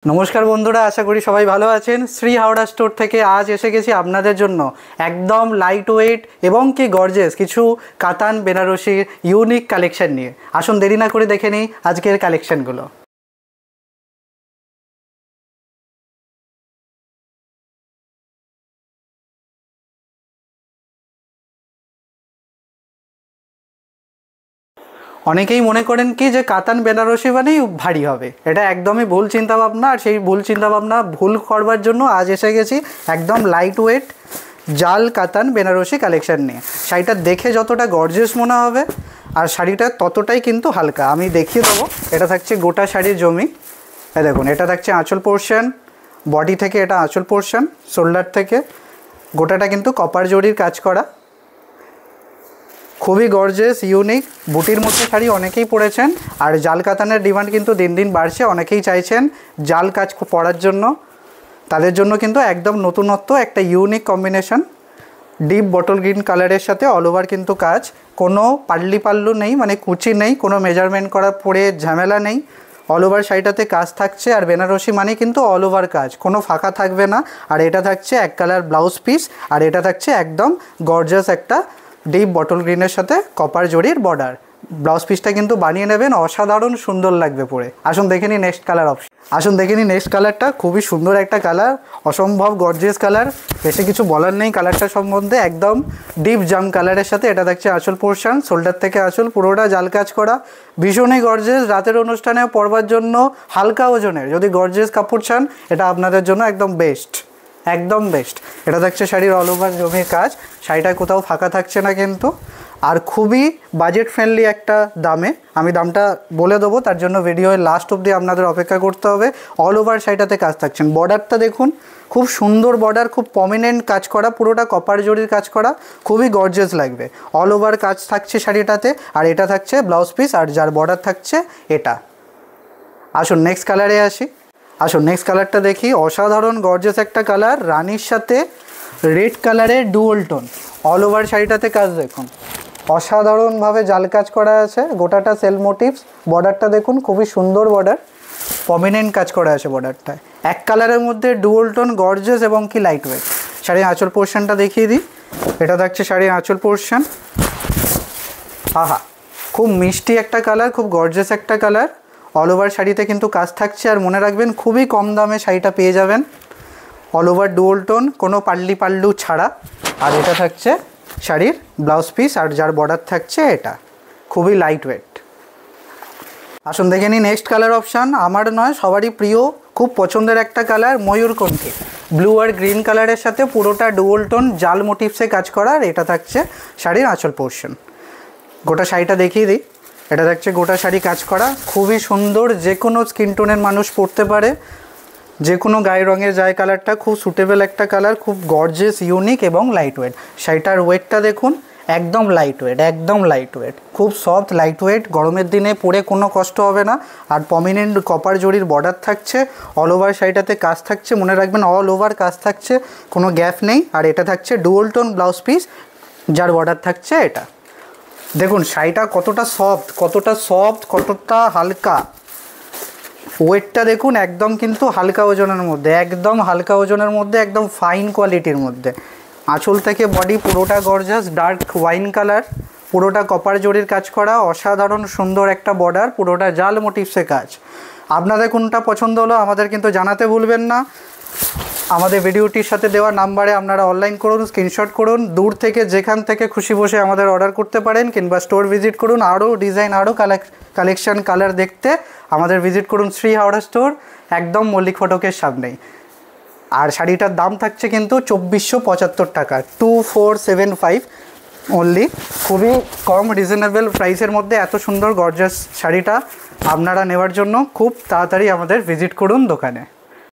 नमस्कार बंधुरा आशा करी सबाई भालो आछेन। श्री हावड़ा स्टोर थेके आज एसे गेছি आपनादेर जन्य एकदम लाइट वेट एबं कि गर्जियास किछु कातान बेनारसी यूनिक कालेक्शन निये। आसुन देरी ना करे देखे निই आजकेर कालेक्शनगुलो। অনেকেই মনে করেন কি যে কাতান বেনারসি মানেই ভারী হবে, এটা একদমই ভুল চিন্তাভাবনা। আর সেই ভুল চিন্তাভাবনা ভুল করবার জন্য আজ এসে গেছি একদম লাইট ওয়েট জাল কাতান বেনারসি কালেকশন নিয়ে। শাড়িটা দেখে যতটা গর্জিয়াস মনে হবে আর শাড়িটা ততটাই কিন্তু হালকা। আমি দেখিয়ে দেবো। এটা থাকছে গোটা শাড়ির জমি। এই দেখুন, এটা থাকছে আঁচল পোর্শন, বডি থেকে এটা আঁচল পোর্শন, শোল্ডার থেকে গোটাটা কিন্তু কপার জরির কাজ করা, খুবই গর্জিয়াস ইউনিক। বুটির মধ্যে শাড়ি অনেকেই পরেছেন আর জাল কাতানের ডিমান্ড কিন্তু দিন দিন বাড়ছে। অনেকেই চাইছেন জাল কাজ পরার জন্য, তাদের জন্য কিন্তু একদম নতুনত্ব একটা unique combination. Deep bottle green কালারের সাথে অল ওভার কিন্তু কাজ, কোনো পাল্লি পাল্লু নেই, মানে কুচি নেই, কোনো মেজারমেন্ট করা পরে ঝামেলা নেই। অল ওভার শাড়িটাতে কাজ থাকছে আর বেনারসি মানে কিন্তু অল ওভার কাজ, কোনো ফাঁকা থাকবে না। আর এটা থাকছে এক কালার ব্লাউজ পিস আর এটা থাকছে একদম গর্জিয়াস একটা ডিপ বটল গ্রিনের সাথে কপার জরির বর্ডার। ব্লাউজ পিসটা কিন্তু বানিয়ে নেবেন, অসাধারণ সুন্দর লাগবে পরে। আসুন দেখে নিই নেক্সট কালার অপশন। আসুন দেখে নিই নেক্সট কালারটা, খুবই সুন্দর একটা কালার, অসম্ভব গর্জিয়াস কালার, বেশি কিছু বলার নেই কালারটা সম্বন্ধে। একদম ডিপ জাম কালারের সাথে এটা থাকছে আঁচল পোর্শন, শোল্ডার থেকে আঁচল পুরোটা জাল কাজ করা, ভীষণই গর্জিয়াস। রাতের অনুষ্ঠানে পরবার জন্য হালকা ওজনের যদি গর্জিয়াস কাপড় চান এটা আপনাদের জন্য একদম বেস্ট, একদম বেস্ট। এটা থাকছে শাড়ির অল ওভার জমির কাজ, শাড়িটা কোথাও ফাঁকা থাকছে না কিন্তু, আর খুবই বাজেট ফ্রেন্ডলি একটা দামে। আমি দামটা বলে দেবো, তার জন্য ভিডিওর লাস্ট অবধি আপনাদের অপেক্ষা করতে হবে। অল ওভার শাড়িটাতে কাজ থাকছেন, বর্ডারটা দেখুন খুব সুন্দর বর্ডার, খুব প্রমিনেন্ট কাজ করা, পুরোটা কপার জরির কাজ করা, খুবই গর্জিয়াস লাগবে। অল ওভার কাজ থাকছে শাড়িটাতে আর এটা থাকছে ব্লাউজ পিস আর যার বর্ডার থাকছে এটা। আসুন নেক্সট কালারে আসি। আসুন নেক্সট কালারটা দেখি, অসাধারণ গর্জিয়াস একটা কালার, রানির সাথে রেড কালারের ডুয়াল টোন। অল ওভার শাড়িটাতে কাজ দেখুন, অসাধারণভাবে জাল কাজ করা আছে, গোটাটা সেল মোটিভস। বর্ডারটা দেখুন খুবই সুন্দর বর্ডার, প্রমিনেন্ট কাজ করা আছে বর্ডারটায়। এক কালারের মধ্যে ডুয়াল টোন, গর্জিয়াস এবং কি লাইট ওয়েট। শাড়ির আঁচল পোর্শনটা দেখিয়ে দিই। এটা থাকছে শাড়ির আঁচল পোর্শন। আহা, খুব মিষ্টি একটা কালার, খুব গর্জিয়াস একটা কালার। অল ওভার শাড়িতে কিন্তু কাজ থাকছে আর মনে রাখবেন খুবই কম দামে শাড়িটা পেয়ে যাবেন। অল ওভার ডুয়াল টোন, কোনো পাল্লি পাল্লু ছাড়া। আর এটা থাকছে শাড়ির ব্লাউজ পিস আর যার বর্ডার থাকছে এটা, খুবই লাইট ওয়েট। আসুন দেখে নিই নেক্সট কালার অপশান। আমার নয়, সবারই প্রিয়, খুব পছন্দের একটা কালার, ময়ূরকণ্ঠী ব্লু আর গ্রিন কালারের সাথে পুরোটা ডুয়াল টোন জাল মোটিভসে কাজ করা। আর এটা থাকছে শাড়ির আঁচল পোর্শন। গোটা শাড়িটা দেখিয়ে দিই। এটা থাকছে গোটা শাড়ি কাজ করা, খুবই সুন্দর, যে কোনো স্কিন টোনের মানুষ পরতে পারে, যে কোনো গায়ে রঙের যায় কালারটা, খুব সুটেবল একটা কালার, খুব গর্জিয়াস ইউনিক এবং লাইট ওয়েট। শাড়িটার ওয়েটটা দেখুন, একদম লাইট ওয়েট, একদম লাইট ওয়েট, খুব সফট লাইট ওয়েট। গরমের দিনে পরে কোনো কষ্ট হবে না। আর প্রমিনেন্ট কপার জরির বর্ডার থাকছে, অল ওভার শাড়িটাতে কাজ থাকছে, মনে রাখবেন অল ওভার কাজ থাকছে, কোনো গ্যাপ নেই। আর এটা থাকছে ডুয়াল টোন ব্লাউজ পিস যার বর্ডার থাকছে এটা। দেখুন শাড়িটা কতটা সফট, কতটা সফট, কতটা হালকা। ওয়েটটা দেখুন, একদম কিন্তু হালকা ওজনের মধ্যে, একদম হালকা ওজনের মধ্যে, একদম ফাইন কোয়ালিটির মধ্যে। আঁচল থেকে বডি পুরোটা গর্জাস ডার্ক ওয়াইন কালার, পুরোটা কপার জরির কাজ করা, অসাধারণ সুন্দর একটা বর্ডার, পুরোটা জাল মোটিভসে কাজ। আপনাদের কোনটা পছন্দ হলো আমাদের কিন্তু জানাতে ভুলবেন না। আমাদের ভিডিওটির সাথে দেওয়া নাম্বারে আপনারা অনলাইন করুন, স্ক্রিনশট করুন, দূর থেকে যেখান থেকে খুশি বসে আমাদের অর্ডার করতে পারেন, কিংবা স্টোর ভিজিট করুন। আরও ডিজাইন, আরও কালেকশন, কালার দেখতে আমাদের ভিজিট করুন শ্রী হাওড়া স্টোর, একদম মল্লিক ফটকের সামনেই। আর শাড়িটার দাম থাকছে কিন্তু 2475 টাকা, 2475 অনলি। খুবই কম রিজনেবল প্রাইসের মধ্যে এত সুন্দর গর্জাস শাড়িটা আপনারা নেওয়ার জন্য খুব তাড়াতাড়ি আমাদের ভিজিট করুন দোকানে।